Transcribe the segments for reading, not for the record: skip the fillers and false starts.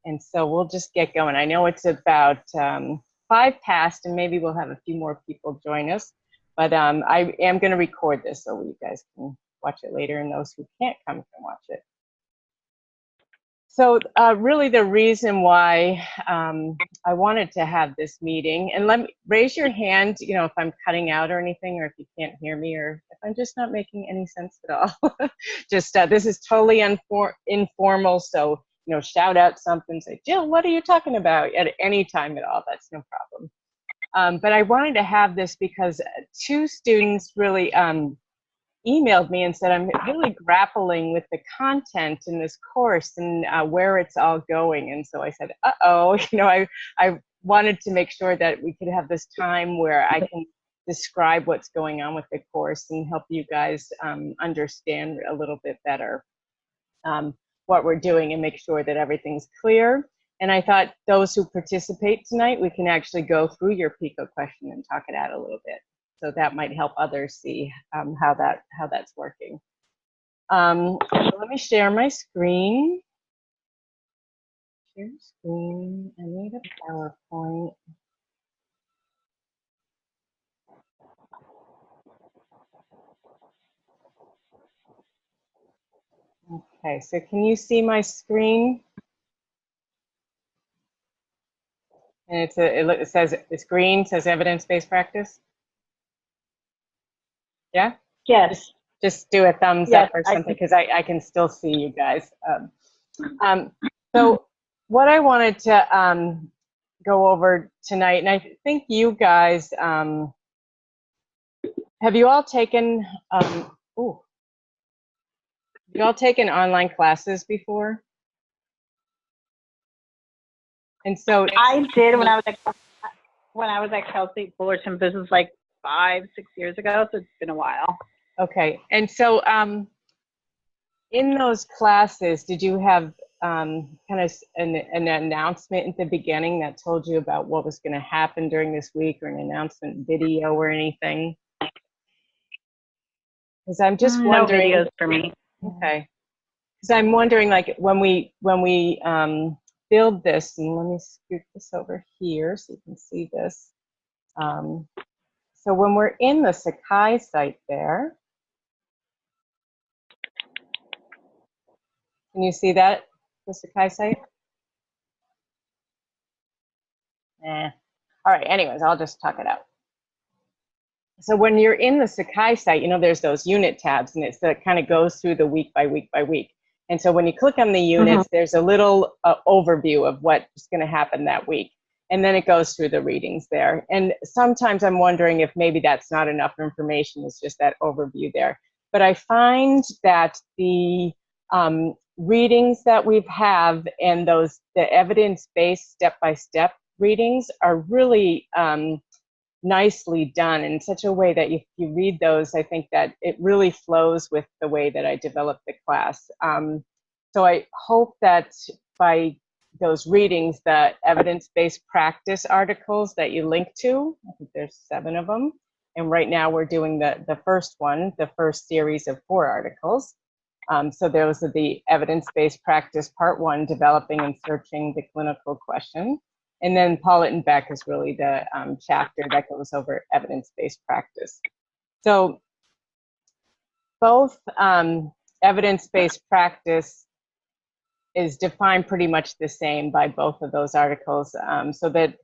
And so we'll just get going. I know it's about 5 past, and maybe we'll have a few more people join us. But I am going to record this so you guys can watch it later, and those who can't come can watch it. So really the reason why I wanted to have this meeting, and let me raise your hand, you know, if I'm cutting out or anything, or if you can't hear me, or if I'm just not making any sense at all. Just this is totally informal, so you know, shout out something, say, Jill, what are you talking about, at any time at all. That's no problem. But I wanted to have this because 2 students really emailed me and said, I'm really grappling with the content in this course and where it's all going. And so I said, uh-oh, you know, I wanted to make sure that we could have this time where I can describe what's going on with the course and help you guys understand a little bit better what we're doing and make sure that everything's clear. And I thought those who participate tonight, we can actually go through your PICO question and talk it out a little bit. So that might help others see how that's working. Let me share my screen. Share screen. I need a PowerPoint. Okay, so can you see my screen? And it says it's green. Says evidence-based practice. Yeah. Yes. Just do a thumbs up or something, because I can still see you guys. So what I wanted to go over tonight, and I think you guys, have you all taken, online classes before? And so I did when I was at Cal State Fullerton. This is like 5-6 years ago, so it's been a while. Okay, and so in those classes, did you have kind of an announcement at the beginning that told you about what was going to happen during this week, or an announcement video or anything? Because I'm just wondering. No videos for me. Okay. Because I'm wondering, like, when we build this, and let me scoot this over here so you can see this. So when we're in the Sakai site there, can you see that, the Sakai site? All right, anyways, I'll just talk it out. So when you're in the Sakai site, you know, there's those unit tabs, and it kind of goes through the week by week by week. And so when you click on the units, there's a little overview of what's going to happen that week. And then it goes through the readings there. And sometimes I'm wondering if maybe that's not enough information, it's just that overview there. But I find that the readings that we have and the evidence-based step-by-step readings are really nicely done in such a way that if you read those, I think that it really flows with the way that I developed the class. So I hope that by those readings, the evidence-based practice articles that you link to, I think there's 7 of them, and right now we're doing the first one, the first series of 4 articles. So those are the evidence-based practice part 1, developing and searching the clinical question. And then Pollitt and Beck is really the chapter that goes over evidence-based practice. So both evidence-based practice is defined pretty much the same by both of those articles. So that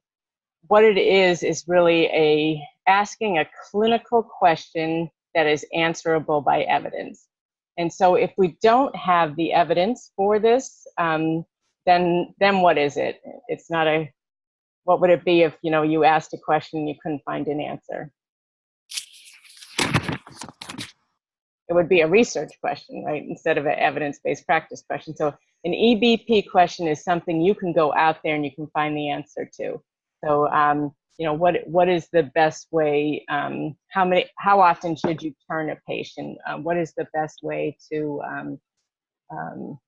what it is really asking a clinical question that is answerable by evidence. And so if we don't have the evidence for this, then what is it? It's not what would it be if, you know, you asked a question and you couldn't find an answer? It would be a research question, right, instead of an evidence-based practice question. So an EBP question is something you can go out there and you can find the answer to. So, you know, what is the best way? How often should you turn a patient? What is the best way to, you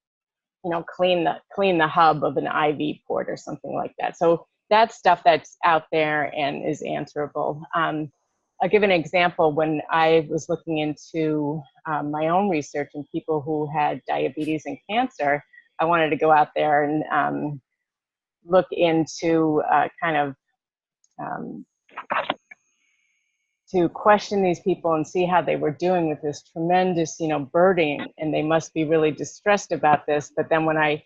know, clean the hub of an IV port or something like that? So that's stuff that's out there and is answerable. I'll give an example. When I was looking into my own research and people who had diabetes and cancer, I wanted to go out there and look into kind of to question these people and see how they were doing with this tremendous, burden, and they must be really distressed about this. But then when I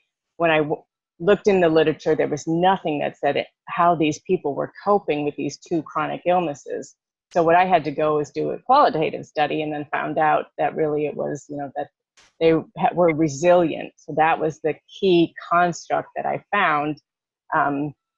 looked in the literature, there was nothing that said how these people were coping with these two chronic illnesses. So what I had to go is do a qualitative study, and then found out that really it was, that they were resilient. So that was the key construct that I found.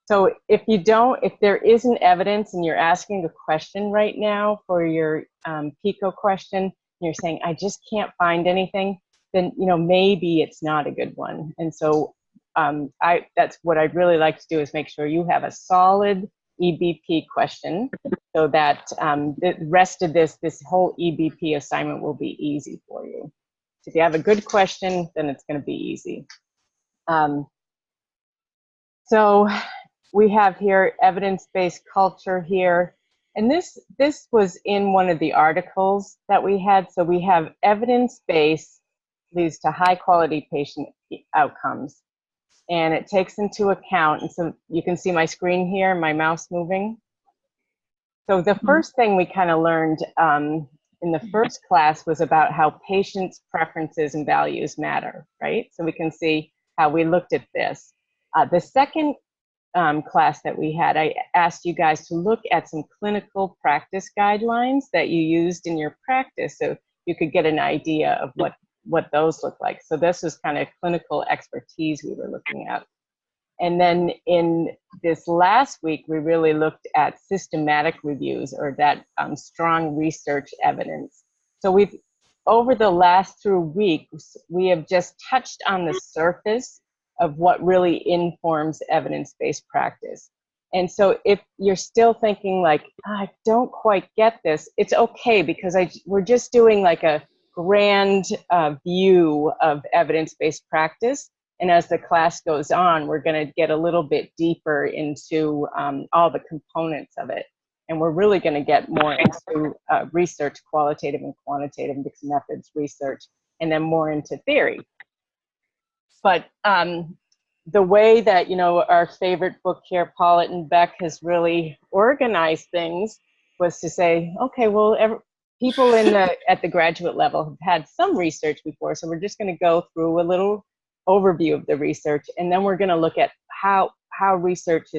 So if there isn't evidence and you're asking a question right now for your PICO question, and you're saying, I just can't find anything, then, maybe it's not a good one. And so that's what I'd really like to do, is make sure you have a solid EBP question, so that the rest of this whole EBP assignment will be easy for you. So if you have a good question, then it's going to be easy. So we have here evidence-based culture here. And this was in one of the articles that we had. So we have evidence-based leads to high quality patient outcomes. And it takes into account, and so you can see my screen here, my mouse moving. So the first thing we kind of learned in the first class was about how patients' preferences and values matter, right? So we can see how we looked at this. The second class that we had, I asked you guys to look at some clinical practice guidelines that you used in your practice, so you could get an idea of what those look like. So this was kind of clinical expertise we were looking at. And then in this last week, we really looked at systematic reviews, or that strong research evidence. So over the last 2 weeks, we have just touched on the surface of what really informs evidence-based practice. And so if you're still thinking like, I don't quite get this, it's okay, because we're just doing like a grand view of evidence-based practice. And as the class goes on, we're going to get a little bit deeper into all the components of it. And we're really going to get more into research, qualitative and quantitative mixed methods research, and then more into theory. But the way that, our favorite book here, Pollitt and Beck, has really organized things was to say, okay, well, people at the graduate level have had some research before, so we're just going to go through a little overview of the research, and then we're going to look at how research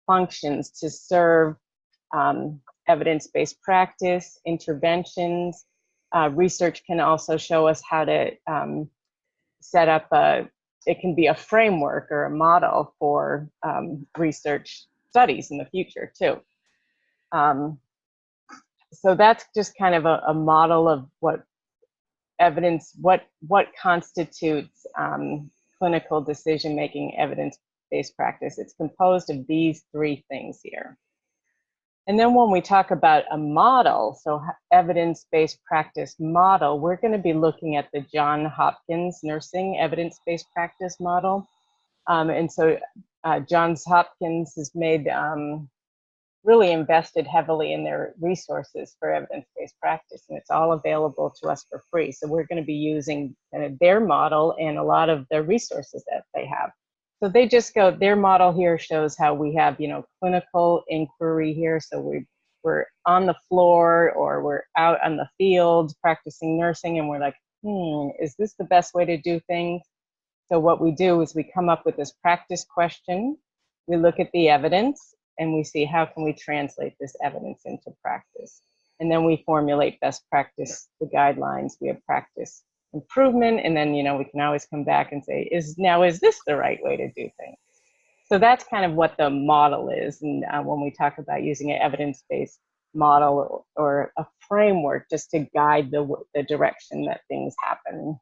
functions to serve evidence-based practice, interventions. Research can also show us how to set up it can be a framework or a model for research studies in the future too. So that's just kind of a model of what constitutes clinical decision-making evidence-based practice. It's composed of these 3 things here. And then when we talk about a model, so evidence-based practice model, we're going to be looking at the Johns Hopkins Nursing Evidence-Based Practice Model. And so Johns Hopkins has made really invested heavily in their resources for evidence-based practice, and it's all available to us for free. So we're going to be using their model and a lot of the resources that they have. So they just their model here shows how we have, clinical inquiry here. So we're on the floor, or we're out on the field practicing nursing, and we're like, is this the best way to do things? So what we do is we come up with this practice question, we look at the evidence, and we see how can we translate this evidence into practice. And then we formulate best practice, the guidelines, we have practice improvement, and then, we can always come back and say, is this the right way to do things? So that's kind of what the model is. And when we talk about using an evidence-based model or a framework just to guide the direction that things happen.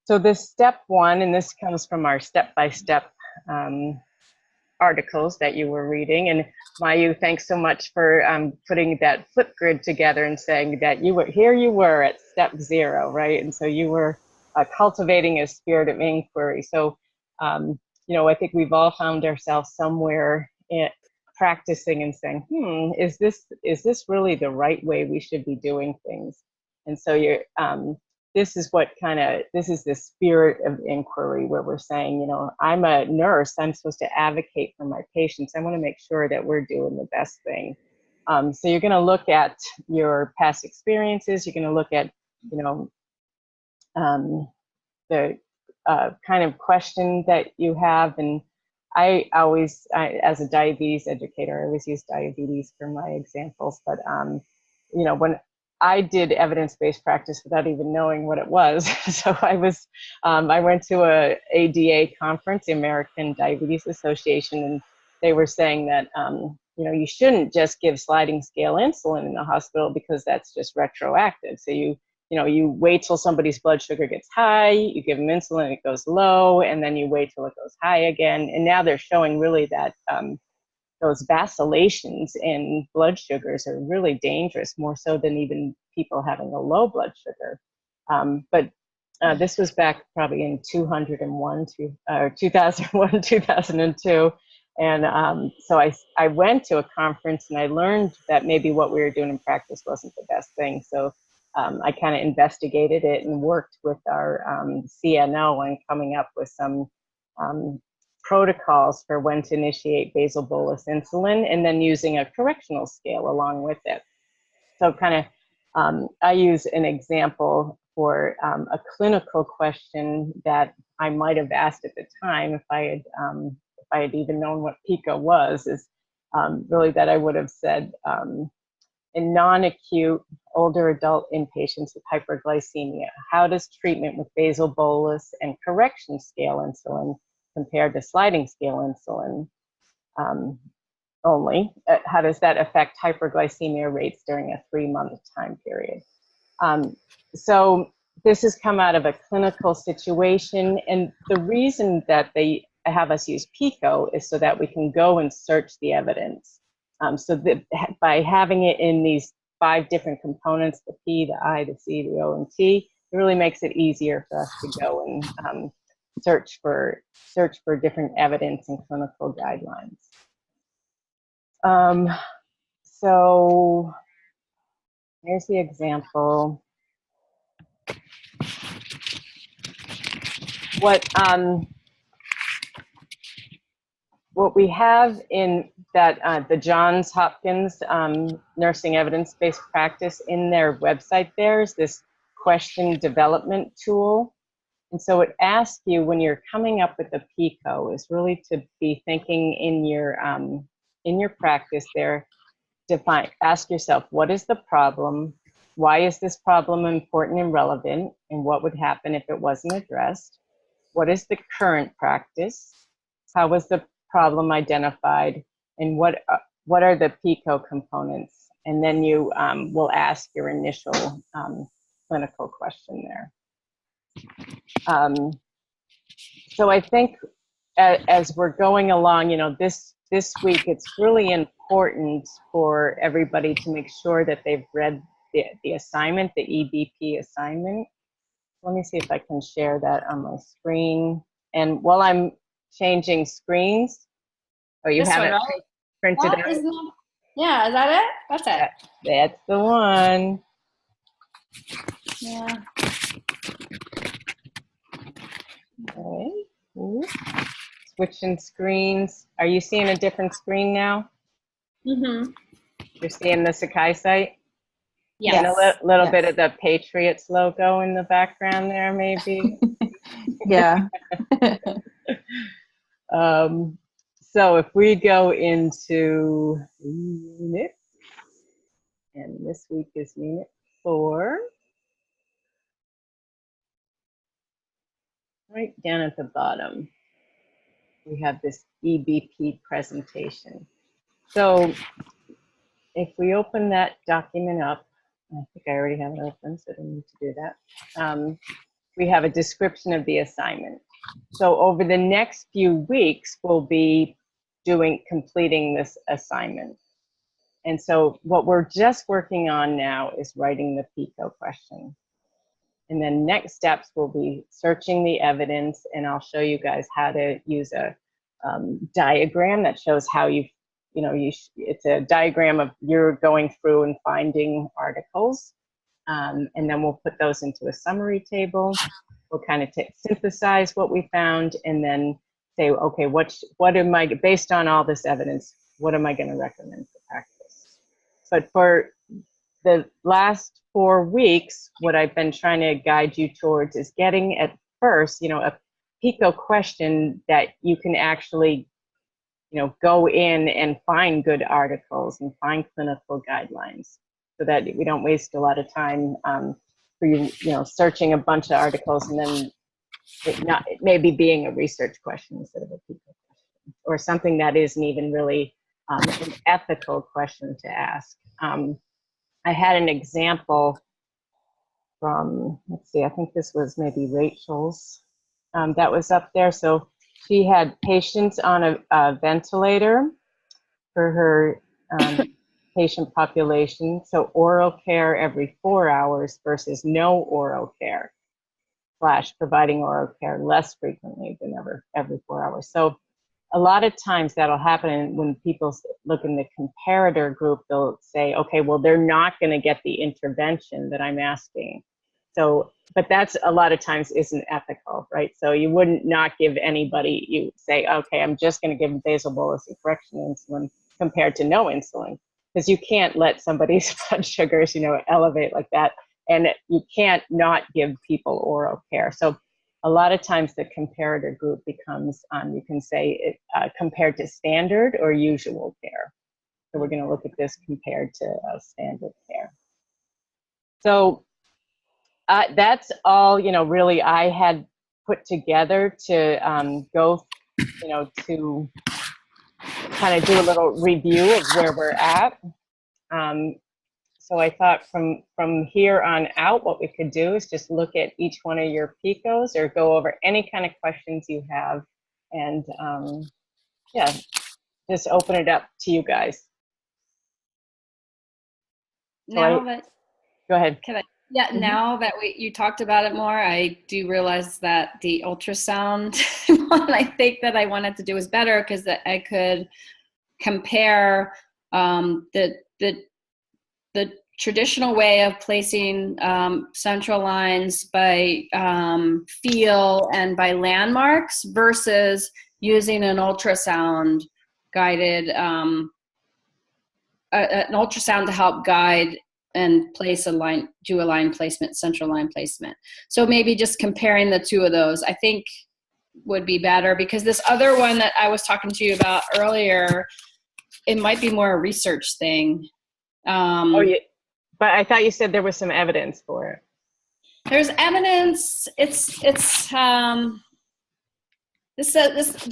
So this step 1, and this comes from our step-by-step articles that you were reading. And Mayu, thanks so much for putting that Flipgrid together and saying that you were at step 0, right? And so you were cultivating a spirit of inquiry. So, I think we've all found ourselves somewhere practicing and saying, is this really the right way we should be doing things? And so this is the spirit of inquiry, where we're saying, you know, I'm a nurse, I'm supposed to advocate for my patients. I want to make sure that we're doing the best thing. So you're going to look at your past experiences. You're going to look at, you know, the kind of question that you have. And as a diabetes educator, I always use diabetes for my examples. But, you know, when I did evidence-based practice without even knowing what it was. So I went to a ADA conference, the American Diabetes Association, and they were saying that, you know, you shouldn't just give sliding scale insulin in the hospital because that's just retroactive. So you wait till somebody's blood sugar gets high, you give them insulin, it goes low, and then you wait till it goes high again. And now they're showing really that those vacillations in blood sugars are really dangerous, more so than even people having a low blood sugar. But this was back probably in 2001, 2002. And so I went to a conference and I learned that maybe what we were doing in practice wasn't the best thing. So I kind of investigated it and worked with our CNO on coming up with some protocols for when to initiate basal bolus insulin, and then using a correctional scale along with it. So kind of, I use an example for a clinical question that I might have asked at the time if I had even known what PICO was, is really that I would have said, in non-acute older adult inpatients with hyperglycemia, how does treatment with basal bolus and correction scale insulin compared to sliding scale insulin only? How does that affect hyperglycemia rates during a 3-month time period? So this has come out of a clinical situation, and the reason that they have us use PICO is so that we can go and search the evidence. So that by having it in these 5 different components, the P, the I, the C, the O, and T, it really makes it easier for us to go and search for different evidence and clinical guidelines. So here's the example. What we have in that the Johns Hopkins Nursing Evidence-Based Practice, in their website there is this question development tool. And so it asks you, when you're coming up with a PICO, is really to be thinking in your practice there, ask yourself, what is the problem? Why is this problem important and relevant? And what would happen if it wasn't addressed? What is the current practice? How was the problem identified? And what are the PICO components? And then you will ask your initial clinical question there. So I think as we're going along, you know, this week, it's really important for everybody to make sure that they've read the assignment, the EBP assignment. Let me see if I can share that on my screen. And while I'm changing screens, you have it printed out? Yeah, is that it? That's it. That's the one. Yeah. Okay. Ooh. Switching screens. Are you seeing a different screen now? Mm-hmm. You're seeing the Sakai site? Yes. And a little bit of the Patriots logo in the background there, maybe? Yeah. So if we go into unit, and this week is unit 4, right down at the bottom, we have this EBP presentation. So if we open that document up, I think I already have it open, so I don't need to do that. We have a description of the assignment. So over the next few weeks, we'll be completing this assignment. And so what we're just working on now is writing the PICO question. And then next steps will be searching the evidence, and I'll show you guys how to use a diagram that shows how it's a diagram of you're going through and finding articles. And then we'll put those into a summary table. We'll kind of synthesize what we found and then say, okay, what am I, based on all this evidence, what am I going to recommend for practice? But for the last 4 weeks, what I've been trying to guide you towards is getting at first, a PICO question that you can actually, go in and find good articles and find clinical guidelines so that we don't waste a lot of time for you, searching a bunch of articles and then it maybe being a research question instead of a PICO question, or something that isn't even really an ethical question to ask. I had an example from, let's see, I think this was maybe Rachel's that was up there. So she had patients on a ventilator for her patient population. So oral care every 4 hours versus no oral care / providing oral care less frequently than every 4 hours. So a lot of times that'll happen when people look in the comparator group, they'll say, okay, well, they're not going to get the intervention that I'm asking. So, but that's a lot of times isn't ethical, right? So you wouldn't not give anybody, you say, okay, I'm just going to give them basal bolus and correction insulin compared to no insulin, because you can't let somebody's blood sugars, elevate like that. And you can't not give people oral care. So a lot of times the comparator group becomes, you can say, compared to standard or usual care. So we're going to look at this compared to standard care. So that's all, really I had put together to go, to kind of do a little review of where we're at. So I thought from here on out, what we could do is just look at each one of your PICOs or go over any kind of questions you have. And yeah, just open it up to you guys. Now go ahead. Now that you talked about it more, I do realize that the ultrasound one I think that I wanted to do is better because I could compare the traditional way of placing central lines by feel and by landmarks versus using an ultrasound guided, an ultrasound to help guide and place do a line placement, central line placement. So maybe just comparing the two of those, I think would be better, because this other one that I was talking to you about earlier, it might be more a research thing. Yeah. But I thought you said there was some evidence for it. There's evidence. The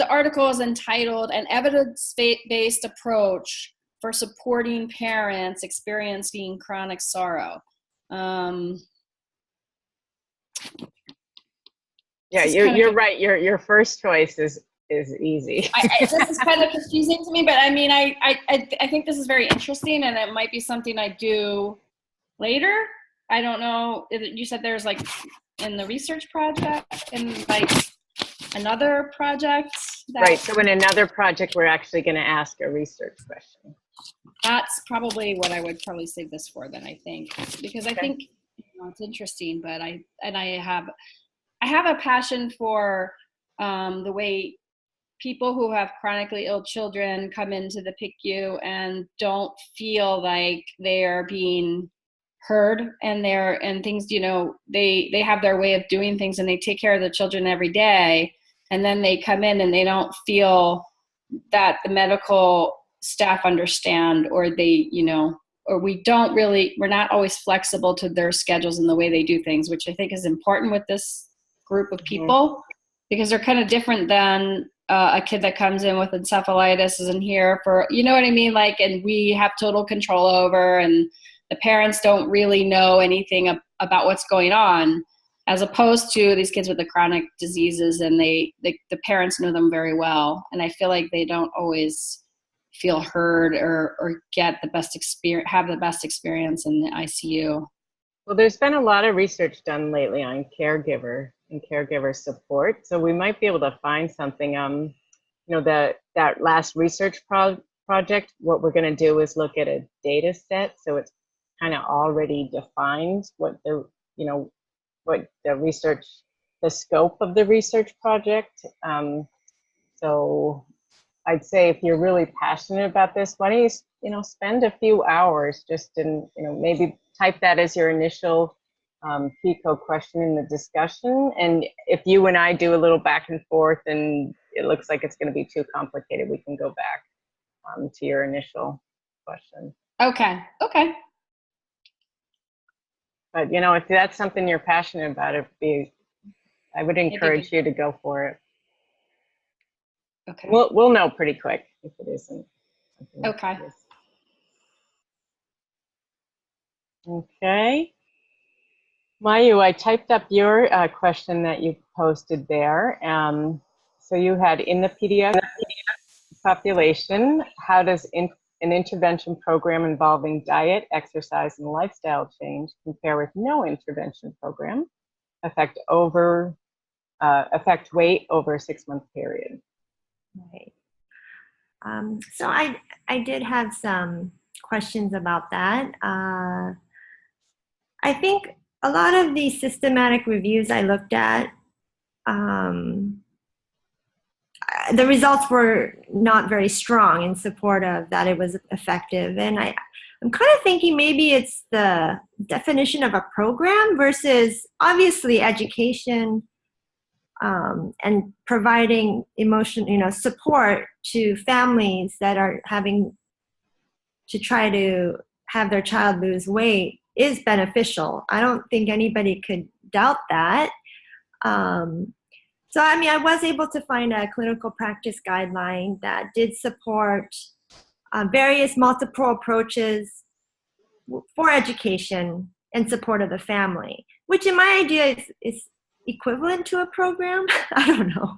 article is entitled "An Evidence-Based Approach for Supporting Parents Experiencing Chronic Sorrow." Yeah, you're right. Your first choice is easy. This is kind of confusing to me, but I mean, I think this is very interesting, and it might be something I do later. I don't know. You said there's like in the research project and like another project. Right. So in another project, we're actually going to ask a research question. That's probably what I would probably save this for then, I think, because I think it's interesting, but I have a passion for the way people who have chronically ill children come into the PICU and don't feel like they are being heard, and things, they have their way of doing things and they take care of the children every day, and then they come in and they don't feel that the medical staff understand, or they, or we're not always flexible to their schedules and the way they do things, which I think is important with this group of people, because they're kind of different than a kid that comes in with encephalitis isn't here for, you know what I mean? Like, and we have total control over, and the parents don't really know anything about what's going on, as opposed to these kids with the chronic diseases, and the parents know them very well. And I feel like they don't always feel heard or get the best experience, have the best experience in the ICU. Well, there's been a lot of research done lately on caregiver and caregiver support. So we might be able to find something, that last research project, what we're going to do is look at a data set. So it's kind of already defined what the, you know, what the research, the scope of the research project. So I'd say if you're really passionate about this, why don't you, you know, spend a few hours just in, you know, maybe type that as your initial PICO question in the discussion. And if you and I do a little back and forth and it looks like it's going to be too complicated, we can go back to your initial question. Okay. Okay. But, you know, if that's something you're passionate about, I would encourage you to go for it. Okay. We'll know pretty quick if it isn't. Okay. Okay. Mayu, I typed up your question that you posted there. So you had, in the pediatric population, how does an intervention program involving diet, exercise, and lifestyle change compare with no intervention program affect weight over a 6-month period? Right. So I did have some questions about that. I think a lot of the systematic reviews I looked at, the results were not very strong in support of that it was effective. And I'm kind of thinking maybe it's the definition of a program versus obviously education and providing support to families that are having to try to have their child lose weight is beneficial. I don't think anybody could doubt that. So, I mean, I was able to find a clinical practice guideline that did support various multiple approaches for education and support of the family, which in my idea is equivalent to a program. I don't know.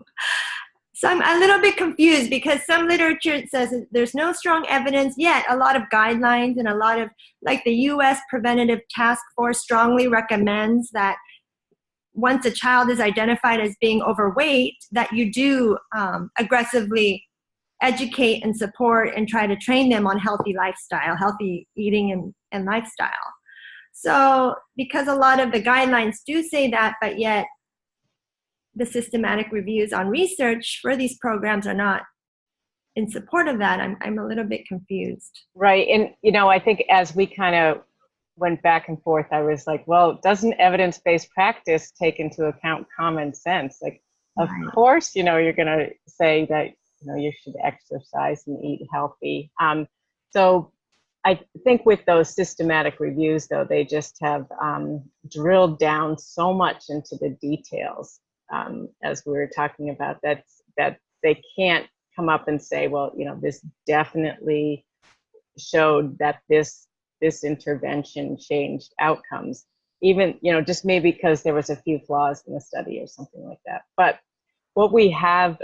So I'm a little bit confused because some literature says there's no strong evidence yet. A lot of guidelines and a lot of, like the U.S. Preventative Task Force strongly recommends that once a child is identified as being overweight, that you do aggressively educate and support and try to train them on healthy lifestyle, healthy eating and lifestyle. So because a lot of the guidelines do say that, but yet the systematic reviews on research for these programs are not in support of that, I'm a little bit confused. Right. And, you know, I think as we kind of went back and forth, I was like, well, doesn't evidence-based practice take into account common sense? Like, of course, you know, you're going to say that, you know, you should exercise and eat healthy. So I think with those systematic reviews, though, they just have drilled down so much into the details, as we were talking about, that they can't come up and say, well, you know, this definitely showed that this intervention changed outcomes, even, you know, just maybe because there was a few flaws in the study or something like that. But what we have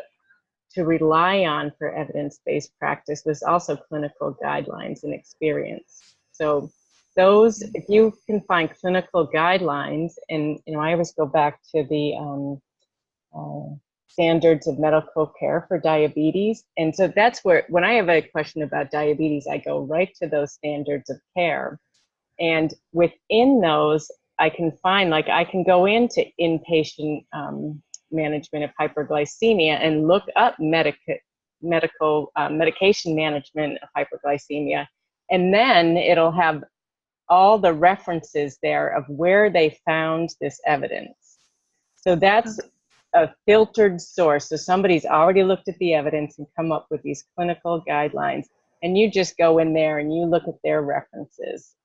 to rely on for evidence-based practice was also clinical guidelines and experience. So those, if you can find clinical guidelines, and, you know, I always go back to the standards of medical care for diabetes. And so that's where, when I have a question about diabetes, I go right to those standards of care. And within those, I can find, like, I can go into inpatient management of hyperglycemia and look up medication management of hyperglycemia. And then it'll have all the references there of where they found this evidence. So that's a filtered source. So somebody's already looked at the evidence and come up with these clinical guidelines, and you just go in there and you look at their references.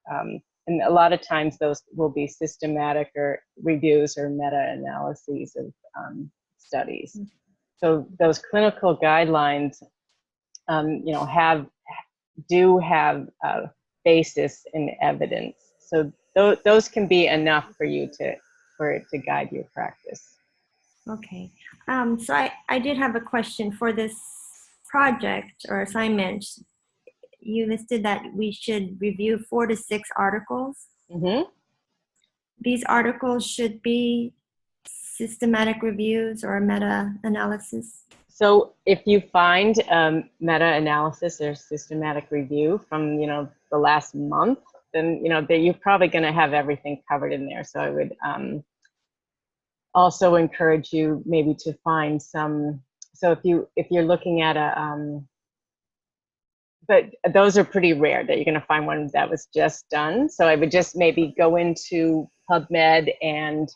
And a lot of times those will be systematic or reviews or meta-analyses of studies. So those clinical guidelines, you know, do have a basis in evidence. So those can be enough for it to guide your practice. Okay. So I did have a question for this project or assignment. You listed that we should review 4 to 6 articles. Mm-hmm. These articles should be systematic reviews or meta-analysis. So if you find meta-analysis or systematic review from, you know, the last month, then, you know, that you're probably going to have everything covered in there. So I would also encourage you maybe to find some, so if you're looking at a, but those are pretty rare that you're going to find one that was just done. So I would just maybe go into PubMed and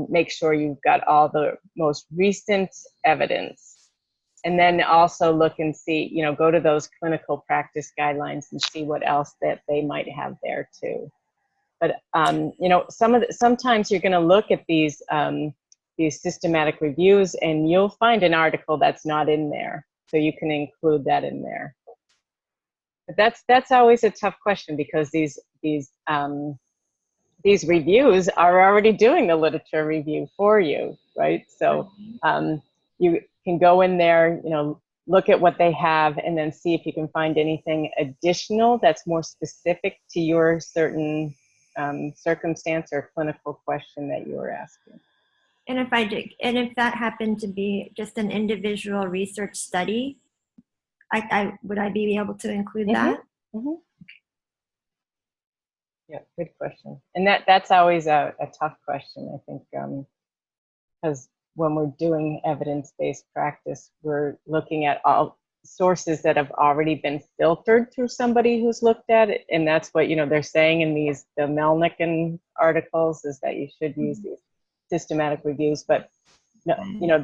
make sure you've got all the most recent evidence. And then also look and see, you know, go to those clinical practice guidelines and see what else that they might have there too. But, you know, sometimes you're going to look at these systematic reviews and you'll find an article that's not in there. So you can include that in there. But that's always a tough question, because these reviews are already doing the literature review for you, right? So you can go in there, you know, look at what they have, and then see if you can find anything additional that's more specific to your certain circumstance or clinical question that you were asking. And if that happened to be just an individual research study, would I be able to include that? Mm-hmm. Yeah, good question. And that's always a tough question, I think, because when we're doing evidence-based practice, we're looking at all sources that have already been filtered through somebody who's looked at it. And that's what, you know, they're saying in the Melnick articles, is that you should use these systematic reviews. But no, you know,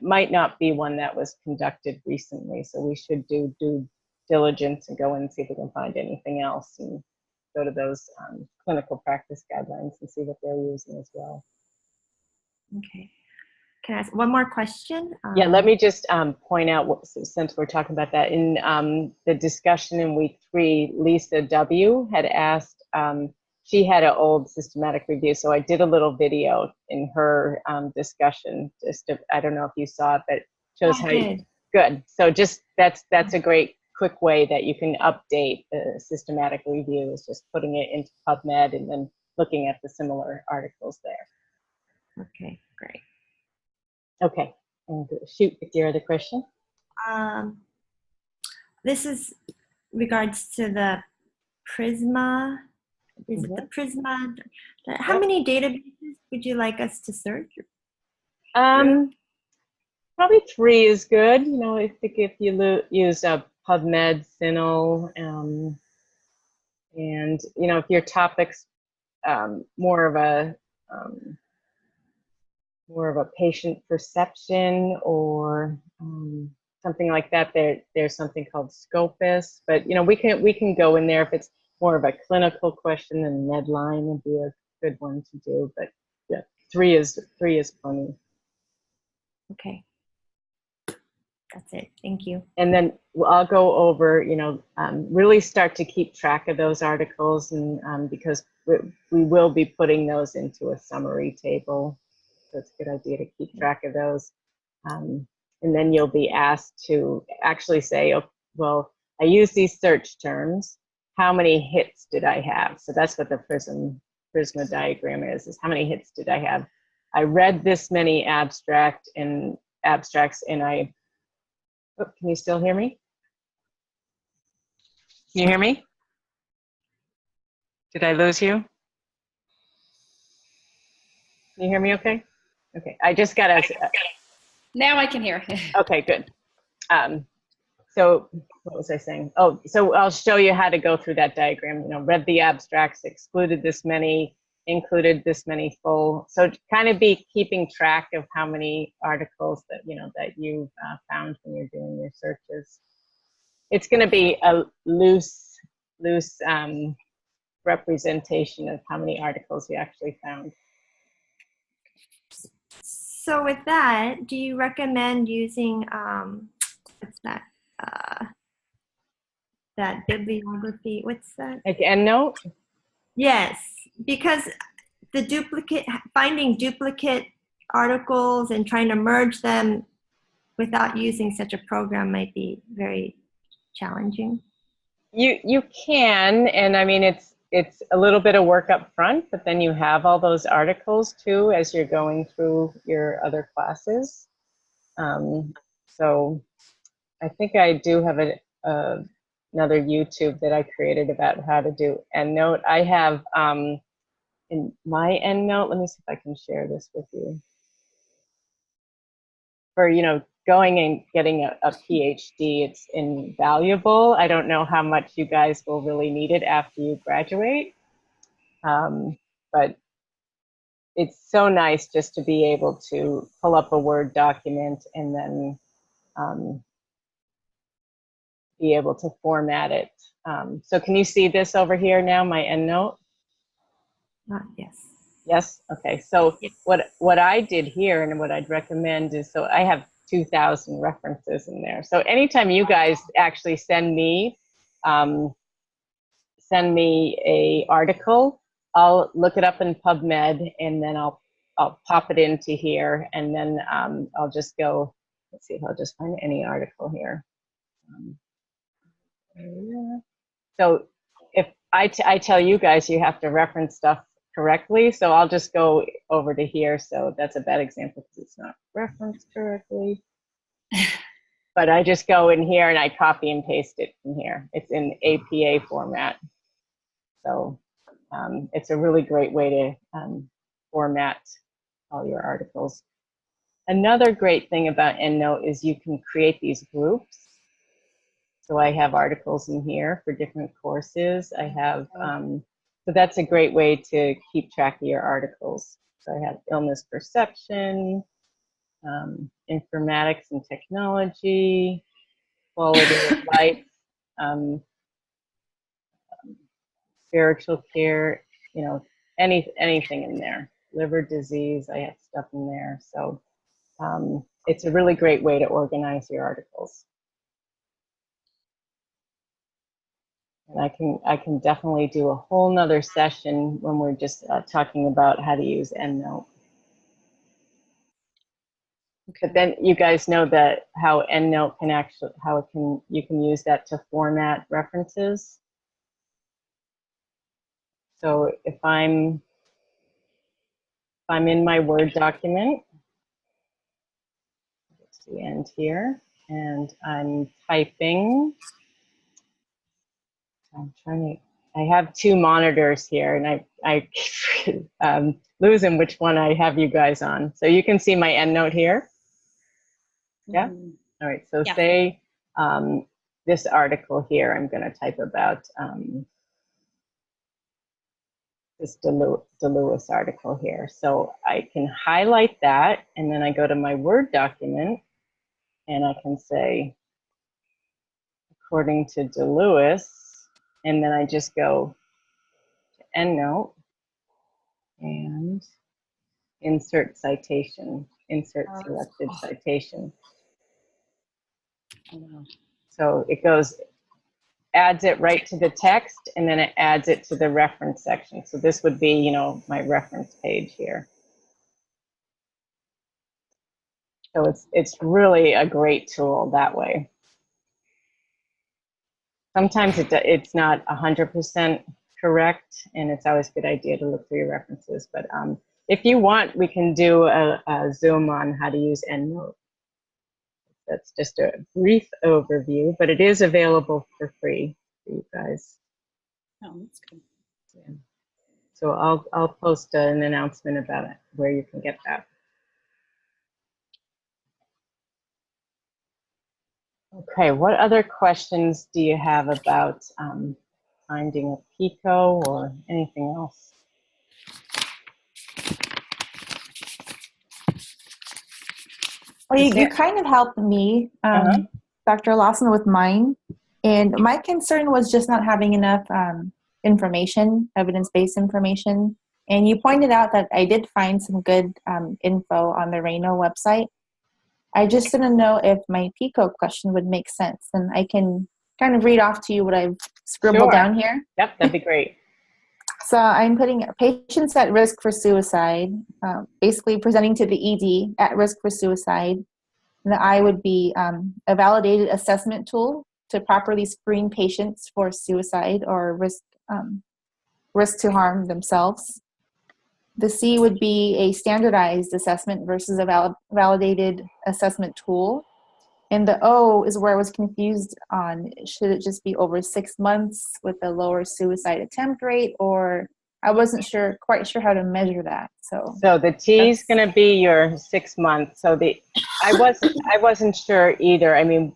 might not be one that was conducted recently. So we should do due diligence and go in and see if we can find anything else, and go to those clinical practice guidelines and see what they're using as well. Okay. Can I ask one more question? Yeah, let me just point out, since we're talking about that, in the discussion in week 3, Lisa W. had asked, she had an old systematic review, so I did a little video in her discussion. I don't know if you saw it, but it shows how you, good. So just that's a great quick way that you can update the systematic review, is just putting it into PubMed and then looking at the similar articles there. Okay, great. Okay, and shoot with your other question. This is regards to the Prisma. Is it the Prisma? How many databases would you like us to search? Probably 3 is good. You know, I think if you use PubMed, CINAHL, and you know, if your topic's more of a patient perception or something like that, there's something called Scopus. But you know, we can go in there if it's more of a clinical question, and Medline would be a good one to do. But yeah, 3 is plenty. Okay. That's it. Thank you. And then I'll go over, you know, really start to keep track of those articles, and because we will be putting those into a summary table. So it's a good idea to keep track of those. And then you'll be asked to actually say, oh, well, I use these search terms. How many hits did I have? So that's what the Prisma diagram is how many hits did I have? I read this many abstracts, and I, oh, can you still hear me? Can you hear me? Did I lose you? Can you hear me okay? Okay, I just got a... Now I can hear. Okay, good. So what was I saying? Oh, so I'll show you how to go through that diagram. You know, read the abstracts, excluded this many, included this many full. So kind of be keeping track of how many articles that, you know, that you've found when you're doing your searches. It's going to be a loose representation of how many articles you actually found. So with that, do you recommend using what's that? That bibliography? What's that? Like EndNote? Yes, because finding duplicate articles and trying to merge them without using such a program might be very challenging. You can, and I mean it's a little bit of work up front, but then you have all those articles too as you're going through your other classes. So I think I do have a another YouTube that I created about how to do EndNote. I have in my EndNote, let me see if I can share this with you. For, going and getting a PhD, it's invaluable. I don't know how much you guys will really need it after you graduate, but it's so nice just to be able to pull up a Word document and then be able to format it. So can you see this over here now, my EndNote? Yes. Yes? Okay, so what I did here and what I'd recommend is, so I have 2,000 references in there. So anytime you guys actually send me a article, I'll look it up in PubMed and then I'll pop it into here, and then I'll just go, let's see if I'll just find any article here. So if I tell you guys you have to reference stuff correctly, so I'll just go over to here. So that's a bad example because it's not referenced correctly. But I just go in here and I copy and paste it from here. It's in APA format. So it's a really great way to format all your articles. Another great thing about EndNote is you can create these groups. So I have articles in here for different courses. I have, so that's a great way to keep track of your articles. So I have illness perception, informatics and technology, quality of life, spiritual care, anything in there. Liver disease, I have stuff in there. So it's a really great way to organize your articles. And I can definitely do a whole nother session when we're just talking about how to use EndNote. Okay. But then you guys know that how EndNote can actually, you can use that to format references. So if I'm in my Word document, it's the end here, and I'm typing. I have two monitors here, and I losing which one I have you guys on. So you can see my EndNote here. Yeah. Mhm. All right. So Yeah. say this article here, I'm going to type about this DeLewis article here. So I can highlight that, and then I go to my Word document, and I can say, according to DeLewis, and then I just go to EndNote and insert citation, insert selected citation. So it goes, adds it right to the text, and then it adds it to the reference section. So this would be, my reference page here. So it's really a great tool that way. Sometimes it's not 100% correct, and it's always a good idea to look through your references. But if you want, we can do a Zoom on how to use EndNote. That's just a brief overview, but it is available for free for you guys. Oh, that's good. Yeah. So I'll post an announcement about it where you can get that. Okay, what other questions do you have about finding a PICO or anything else? Well, you kind of helped me, Dr. Lawson, with mine. And my concern was just not having enough information, evidence-based information. And you pointed out that I did find some good info on the RANO website. I just didn't know if my PICO question would make sense. And I can kind of read off to you what I've scribbled down here. Yep, that'd be great. So I'm putting patients at risk for suicide, basically presenting to the ED at risk for suicide. And the I would be a validated assessment tool to properly screen patients for suicide or risk to harm themselves. The C would be a standardized assessment versus a validated assessment tool. And the O is where I was confused on. Should it just be over 6 months with a lower suicide attempt rate, or I wasn't quite sure how to measure that. So the T is going to be your 6 months. So I wasn't sure either. I mean,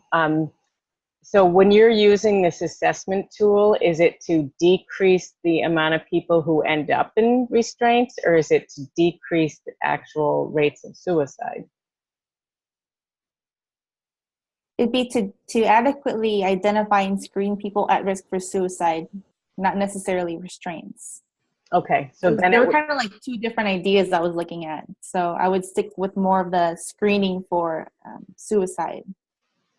so when you're using this assessment tool, is it to decrease the amount of people who end up in restraints, or is it to decrease the actual rates of suicide? it'd be to adequately identify and screen people at risk for suicide, not necessarily restraints. Okay, so then there were kind of like two different ideas I was looking at. So I would stick with more of the screening for suicide.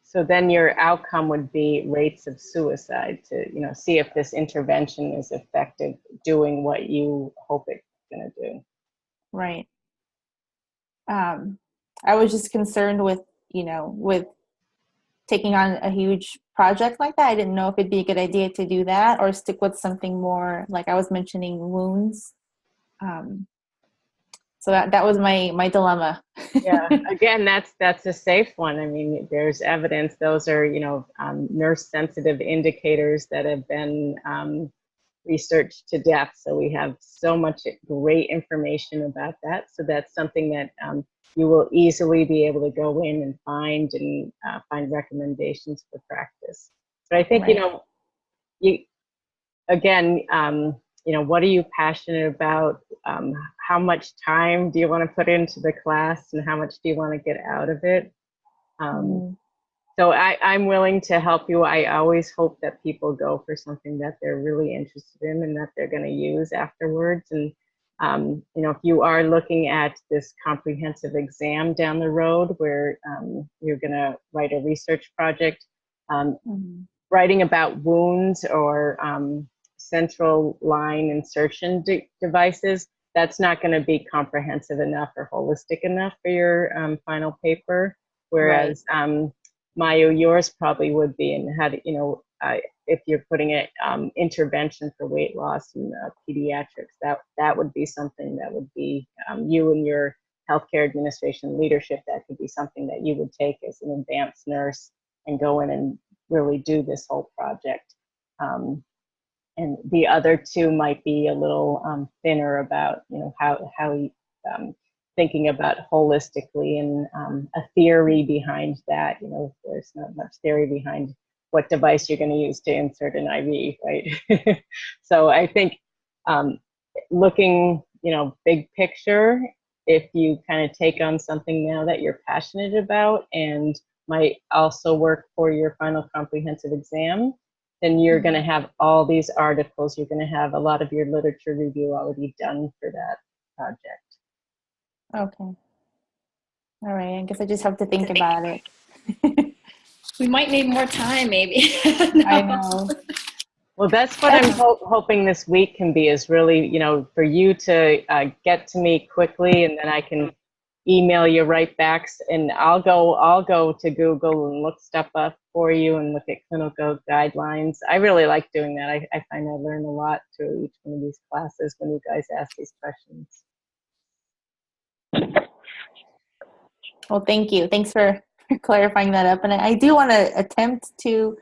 So then your outcome would be rates of suicide to, see if this intervention is effective doing what you hope it's going to do. Right. I was just concerned with, with taking on a huge project like that. I didn't know if it'd be a good idea to do that or stick with something more, like I was mentioning, wounds. So that was my dilemma. Yeah, again, that's a safe one. I mean, there's evidence. Those are, nurse sensitive indicators that have been researched to death. So we have so much great information about that. So that's something that you will easily be able to go in and find recommendations for practice. But I think, Right. you again, what are you passionate about? How much time do you want to put into the class, and how much do you want to get out of it? So I'm willing to help you. I always hope that people go for something that they're really interested in and that they're going to use afterwards. And, if you are looking at this comprehensive exam down the road where you're going to write a research project, writing about wounds or central line insertion devices, that's not going to be comprehensive enough or holistic enough for your final paper. Whereas Maya, yours probably would be, and how to, if you're putting it intervention for weight loss in pediatrics, that would be something that would be you and your healthcare administration leadership. That could be something that you would take as an advanced nurse and go in and really do this whole project. And the other two might be a little thinner about, how thinking about holistically and a theory behind that. There's not much theory behind what device you're going to use to insert an IV, right? So I think looking, big picture, if you kind of take on something now that you're passionate about and might also work for your final comprehensive exam, then you're going to have all these articles. You're going to have a lot of your literature review already done for that project. Okay. All right. I guess I just have to think about it. We might need more time, maybe. No. I know. Well, that's what I'm hoping this week can be, is really, for you to get to me quickly, and then I can email you right back, and I'll go to Google and look stuff up for you and look at clinical guidelines. I really like doing that. I find I learn a lot through each one of these classes when you guys ask these questions. Well, thank you. Thanks for clarifying that up. And I do want to attempt to,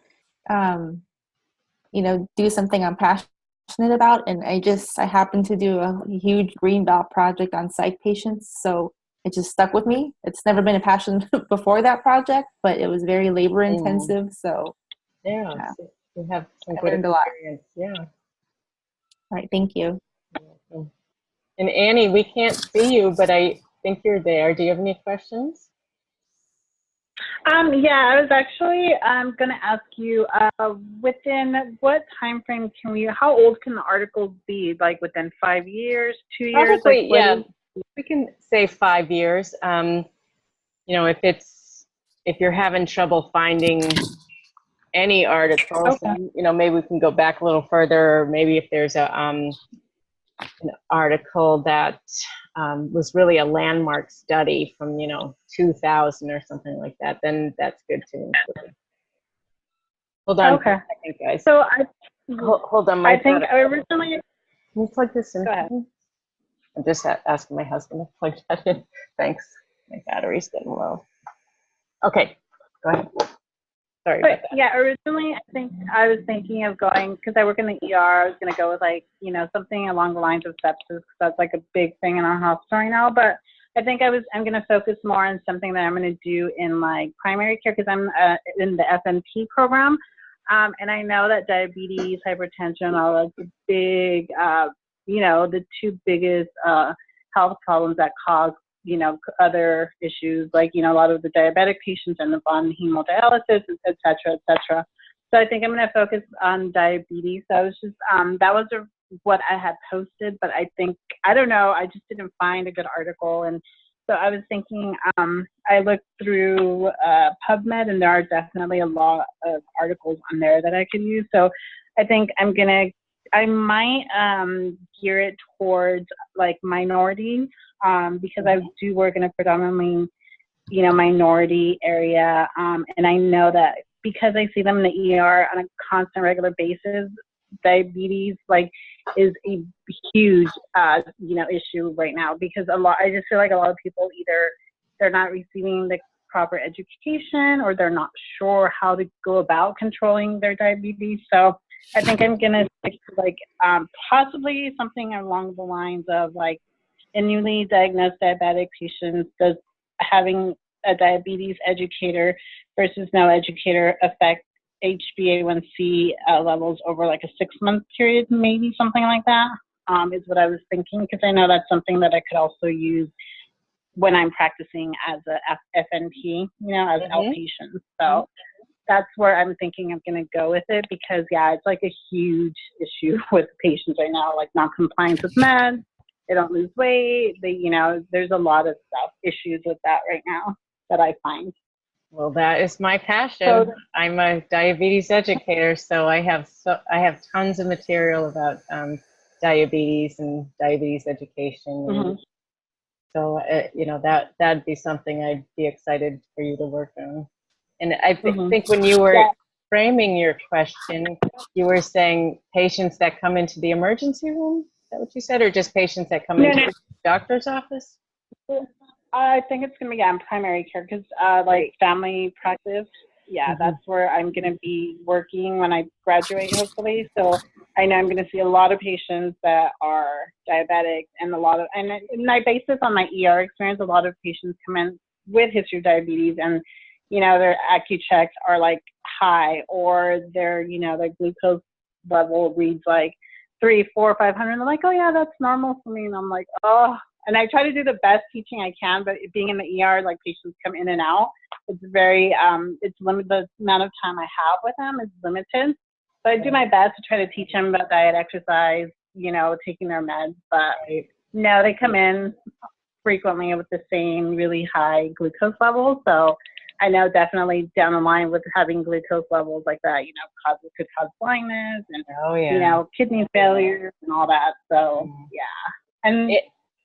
do something I'm passionate about. And I happened to do a huge green belt project on psych patients. So it just stuck with me. It's never been a passion before that project, but it was very labor intensive. So yeah. So you have some I good learned a lot. experience. Yeah. All right. Thank you. And Annie, we can't see you, but I think you're there. Do you have any questions? Yeah, I was actually going to ask you, within what time frame how old can the articles be? Like within 5 years, 2 years? Probably, yeah. We can say 5 years. If you're having trouble finding any articles, maybe we can go back a little further, or maybe if there's an article that was really a landmark study from 2000 or something like that, then that's good too. Hold on a second, guys. So hold on. I think originally. Can you plug this in? Go ahead. I'm just asking my husband to plug that in. Thanks. My battery's getting low. Okay. Go ahead. Sorry But about that. yeah, originally I think I was thinking of going, because I work in the ER, I was going to go with like, you know, something along the lines of sepsis, because that's like a big thing in our hospital right now. But I think I'm going to focus more on something that I'm going to do in like primary care, because I'm in the FNP program. And I know that diabetes, hypertension are like the big, you know, the two biggest health problems that cause, you know, other issues, like, you know, a lot of the diabetic patients end up on hemodialysis, et cetera, et cetera. So I think I'm going to focus on diabetes. So I was just, that was what I had posted, but I think, I don't know, I just didn't find a good article. And so I was thinking, I looked through PubMed, and there are definitely a lot of articles on there that I could use. So I think I might gear it towards like minority, because I do work in a predominantly, you know, minority area. And I know that because I see them in the ER on a constant, regular basis, diabetes like is a huge, you know, issue right now, because I just feel like a lot of people either they're not receiving the proper education, or they're not sure how to go about controlling their diabetes. So I think I'm going to stick to like possibly something along the lines of like, in newly diagnosed diabetic patients, does having a diabetes educator versus no educator affect HbA1c levels over like a 6-month period, maybe something like that, is what I was thinking, because I know that's something that I could also use when I'm practicing as a FNP, you know, as an outpatient. So that's where I'm thinking I'm going to go with it, because yeah, it's like a huge issue with patients right now, like non-compliance with meds. They don't lose weight. They, you know, there's a lot of issues with that right now that I find. Well, that is my passion. So, I'm a diabetes educator, so I have tons of material about diabetes and diabetes education. And so, you know, that'd be something I'd be excited for you to work on. And I think when you were framing your question, you were saying patients that come into the emergency room. Is that what you said, or just patients that come into the doctor's office? I think it's going to be primary care, because like family practice, that's where I'm going to be working when I graduate, hopefully. So I know I'm going to see a lot of patients that are diabetic, and and I base this on my ER experience. A lot of patients come in with history of diabetes, and you know, their Accu-Checks are like high, or their, you know, their glucose level reads like 300, 400, 500. And they're like, oh yeah, that's normal for me. And I'm like, oh. And I try to do the best teaching I can, but being in the ER, like patients come in and out. It's very, it's limited. The amount of time I have with them is limited. So I do my best to try to teach them about diet, exercise, you know, taking their meds. But no, they come in frequently with the same really high glucose levels. So I know definitely down the line with having glucose levels like that, you know, could cause blindness and, you know, kidney failure and all that. So, yeah. And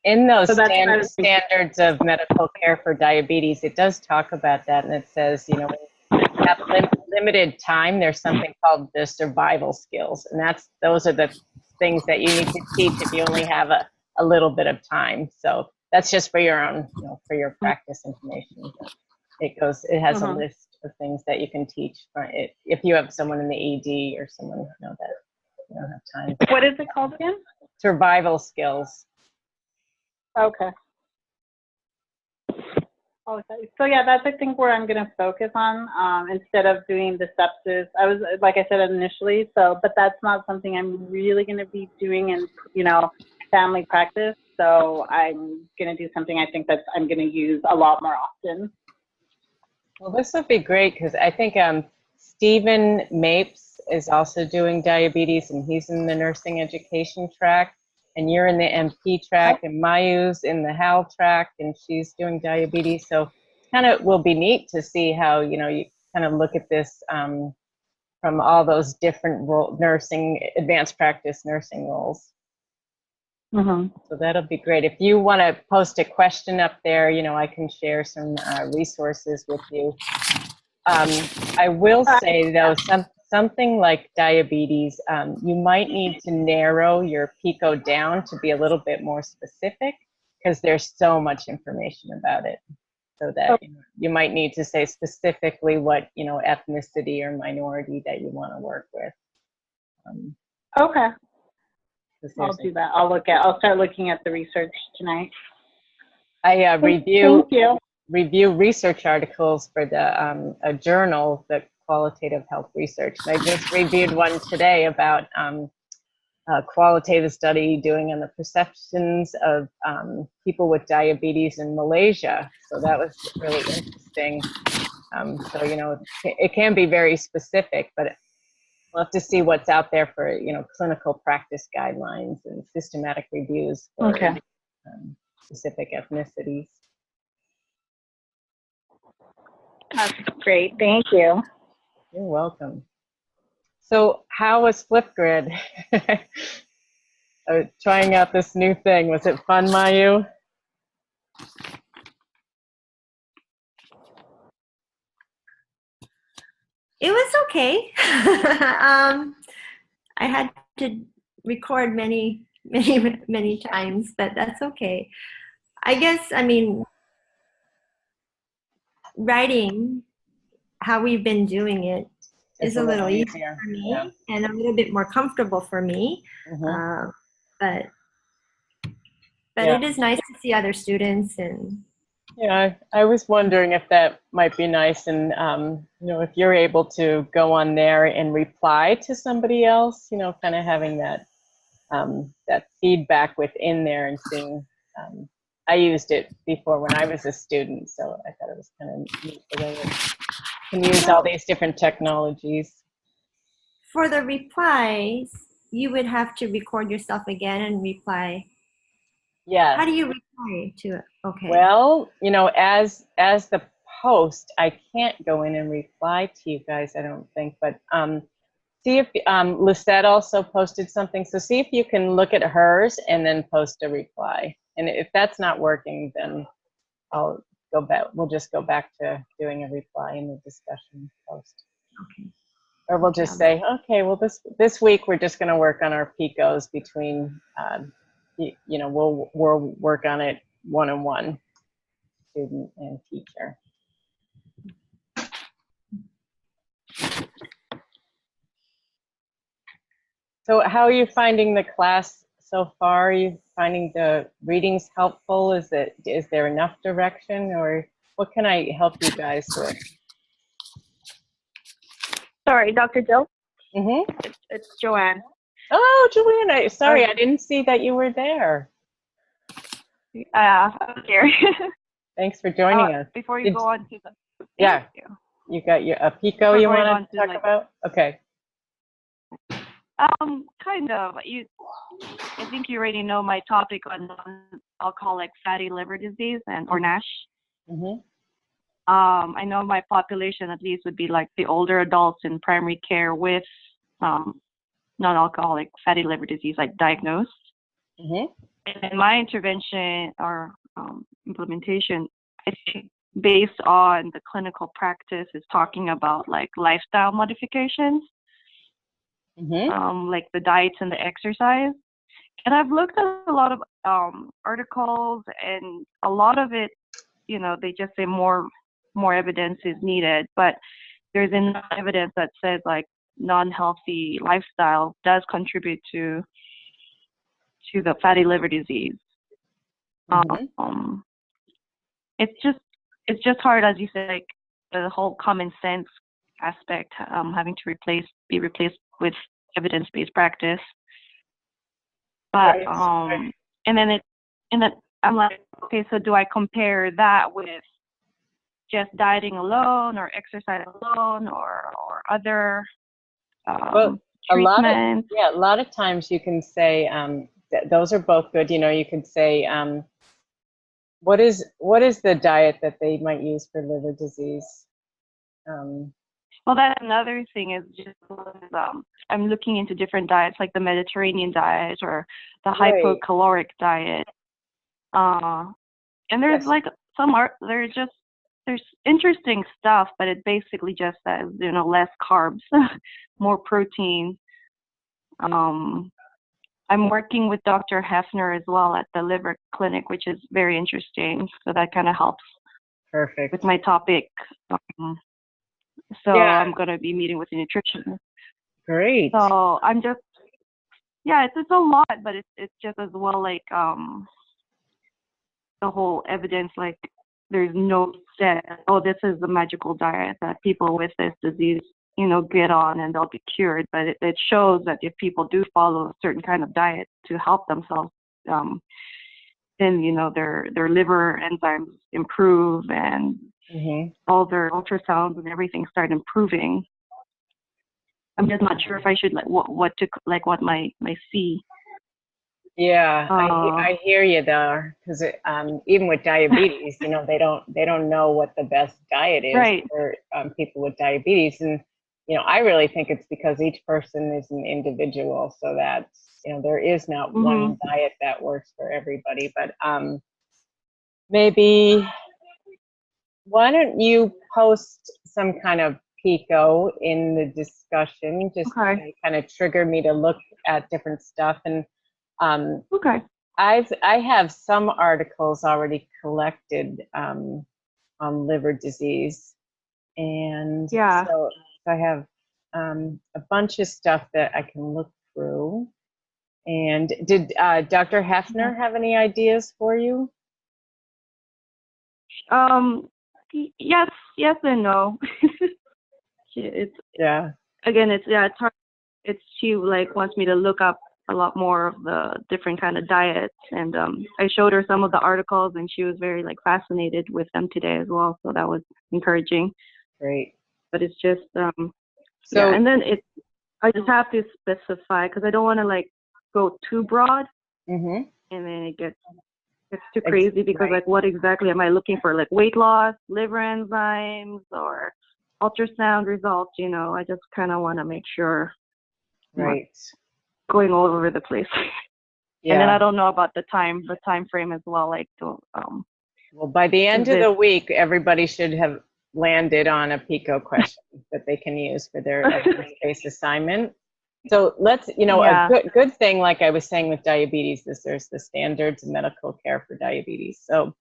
in those standards of medical care for diabetes, it does talk about that. And it says, you know, when you have limited time, there's something called the survival skills. And those are the things that you need to teach if you only have a little bit of time. So that's just for your own, you know, for your practice information. It has a list of things that you can teach if you have someone in the ED or someone, you know, that you don't have time. What is it called again? Survival skills. Okay. So yeah, that's I think where I'm going to focus on instead of doing the sepsis. I was, like I said initially, but that's not something I'm really going to be doing in, you know, family practice. So I'm going to do something I think that I'm going to use a lot more often. Well, this would be great, because I think Stephen Mapes is also doing diabetes, and he's in the nursing education track, and you're in the MP track, and Mayu's in the HAL track, and she's doing diabetes. So kind of will be neat to see how, you know, you kind of look at this from all those different advanced practice nursing roles. So that'll be great. If you want to post a question up there, you know, I can share some resources with you. I will say, though, something like diabetes, you might need to narrow your PICO down to be a little bit more specific, because there's so much information about it. so that you might need to say specifically what, ethnicity or minority that you want to work with. Okay, 'Cause I'll there's do that. I'll start looking at the research tonight. I Thank you. review research articles for a journal, the Qualitative Health Research. And I just reviewed one today about a qualitative study doing on the perceptions of people with diabetes in Malaysia. So that was really interesting. So, it can be very specific, but we'll have to see what's out there for, clinical practice guidelines and systematic reviews for Okay. specific ethnicities. That's great. Thank you. You're welcome. So how was Flipgrid? Trying out this new thing. Was it fun, Mayu? It was okay. I had to record many times, but that's okay. I guess, writing how we've been doing it is a little easier for me, and a little bit more comfortable for me. Mm-hmm. But it is nice to see other students. And yeah, I was wondering if that might be nice, and if you're able to go on there and reply to somebody else, kind of having that that feedback within there and seeing. I used it before when I was a student, so I thought it was kind of neat the way it can use all these different technologies. For the replies, you would have to record yourself again and reply. Yeah. How do you reply to it? Okay. Well, as the host, I can't go in and reply to you guys, I don't think, but see if Lisette also posted something. So see if you can look at hers and then post a reply. And if that's not working, then I'll go back. We'll just go back to doing a reply in the discussion post. Okay. Or we'll just say, okay, well, this week we're just going to work on our PICOs between, we'll work on it one-on-one, student and teacher. So how are you finding the class so far? Are you finding the readings helpful? Is there enough direction, or what can I help you guys with? Sorry, Dr. Jill? Mm-hmm. It's Joanne. Oh, Joanne, sorry, I didn't see that you were there. I'm here. Thanks for joining us. Before you go on to the... Yeah, you got a PICO you want to talk about? Okay. Kind of. I think you already know my topic on non-alcoholic fatty liver disease or NASH. Mm-hmm. I know my population at least would be like the older adults in primary care with non-alcoholic fatty liver disease, like diagnosed. Mm-hmm. And my intervention or implementation, I think, based on the clinical practice, is talking about like lifestyle modifications. Mm-hmm. Like the diets and the exercise. And I've looked at a lot of articles, and a lot of it, they just say more evidence is needed, but there's enough evidence that says like non-healthy lifestyle does contribute to the fatty liver disease. Mm-hmm. It's just hard, as you said, like the whole common sense aspect, having to be replaced with evidence-based practice. But and then I'm like, okay, so do I compare that with just dieting alone or exercise alone or other treatments? A lot of times you can say those are both good. You could say what is the diet that they might use for liver disease? Well, that's another thing is just I'm looking into different diets, like the Mediterranean diet or the hypocaloric diet. And there's like there's interesting stuff, but it basically just says, less carbs, more protein. I'm working with Dr. Hefner as well at the liver clinic, which is very interesting. So that kind of helps Perfect. with my topic. So Yeah. I'm gonna be meeting with a nutritionist. Great. So I'm just, yeah, it's a lot, but it's just as well like the whole evidence, like there's no set, oh, this is the magical diet that people with this disease, get on and they'll be cured. But it shows that if people do follow a certain kind of diet to help themselves, then their liver enzymes improve, and all their ultrasounds and everything start improving. I'm just not sure if I should what my C. Yeah, I hear you there, because even with diabetes, they don't know what the best diet is Right. for people with diabetes, and I really think it's because each person is an individual, so that there is not one diet that works for everybody. But maybe why don't you post some kind of PICO in the discussion, just Okay. to kind of trigger me to look at different stuff. And Okay. I have some articles already collected on liver disease, and Yeah. so I have a bunch of stuff that I can look through. And did Dr. Hefner have any ideas for you? Yes and no. It's Yeah. again, it's hard. She wants me to look up a lot more of the different kind of diets, and I showed her some of the articles, and she was very fascinated with them today as well. So that was encouraging. Great. But it's just So yeah, and then I just have to specify, because I don't want to go too broad, and then it gets too crazy, because right. what exactly am I looking for? Weight loss, liver enzymes, or ultrasound results? I just kind of want to make sure I'm not Right. going all over the place. Yeah. And then I don't know about the time frame as well. Well, by the end of the week, everybody should have landed on a PICO question that they can use for their evidence-based assignment. So let's, Yeah. a good thing, like I was saying with diabetes, is there's the standards of medical care for diabetes. So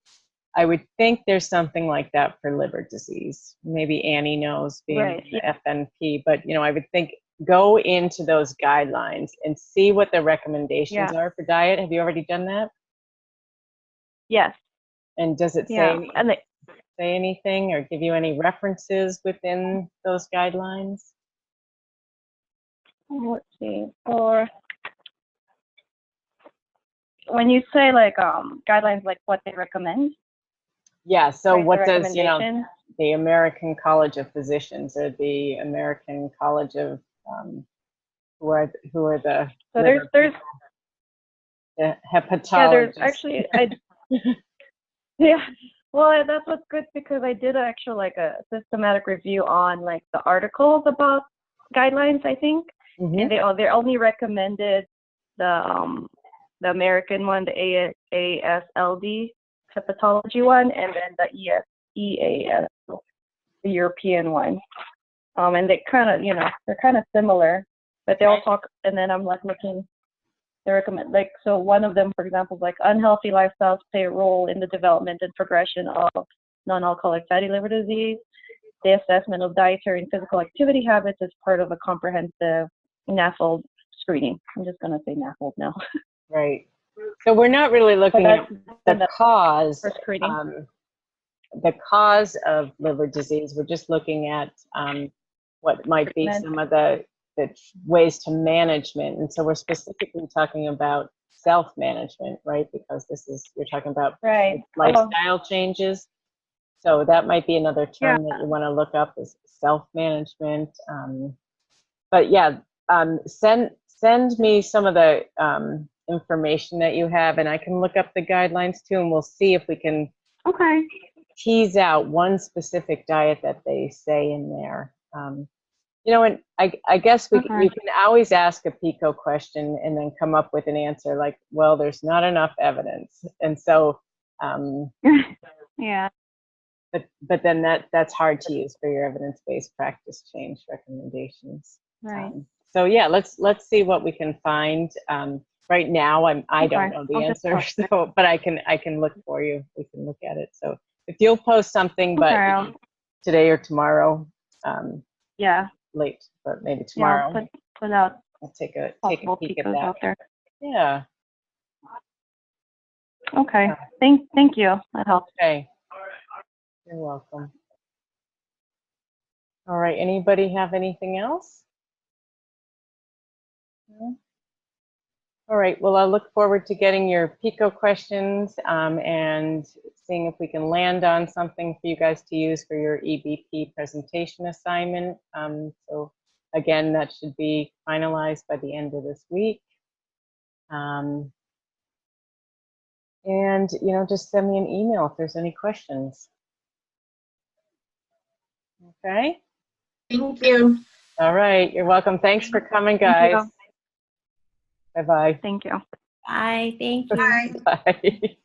I would think there's something like that for liver disease. Maybe Annie knows, being Right. the FNP, but I would think go into those guidelines and see what the recommendations are for diet. Have you already done that? Yes. And does it say anything or give you any references within those guidelines? Let's see. Or when you say guidelines, what they recommend? Yeah. So Right, what the does recommendation? the American College of Physicians or the American College of who are the So liver there's people? The hepatologists. yeah, there's actually yeah. Well, that's what's good, because I did actually a systematic review on the articles about guidelines, I think. And they only recommended the American one, the AASLD hepatology one, and then the EAS, the European one. And they kind of, they're kind of similar, but they all talk. And then I'm looking. They recommend so one of them, for example, is unhealthy lifestyles play a role in the development and progression of non-alcoholic fatty liver disease. The assessment of dietary and physical activity habits is part of a comprehensive NAFLD screening. I'm just going to say NAFLD now. Right. So we're not really looking at the cause, the cause of liver disease. We're just looking at what might be some of the ways to management. And so we're specifically talking about self-management, right? Because you're talking about lifestyle changes. So that might be another term that you want to look up, is self-management. But yeah, send me some of the information that you have, and I can look up the guidelines too, and we'll see if we can tease out one specific diet that they say in there. And I guess we can always ask a PICO question and then come up with an answer well, there's not enough evidence. And so, yeah. But then that's hard to use for your evidence-based practice change recommendations. Right. So yeah, let's see what we can find. Right now, I don't know the answer, but I can look for you. We can look at it. So if you'll post something, but Okay. today or tomorrow, Yeah. late, but maybe Yeah. tomorrow, I'll put out I'll take a possible peek at picos that. out there. Yeah. Okay. Yeah. Thank you. That helps. Okay. You're welcome. All right. Anybody have anything else? No? All right. Well, I look forward to getting your PICO questions and seeing if we can land on something for you guys to use for your EBP presentation assignment. So again, that should be finalized by the end of this week. And, you know, just send me an email if there's any questions. Okay. Thank you. All right. You're welcome. Thanks for coming, guys. Thank you. Bye-bye. Thank you. Bye. Thank you. Bye. Bye.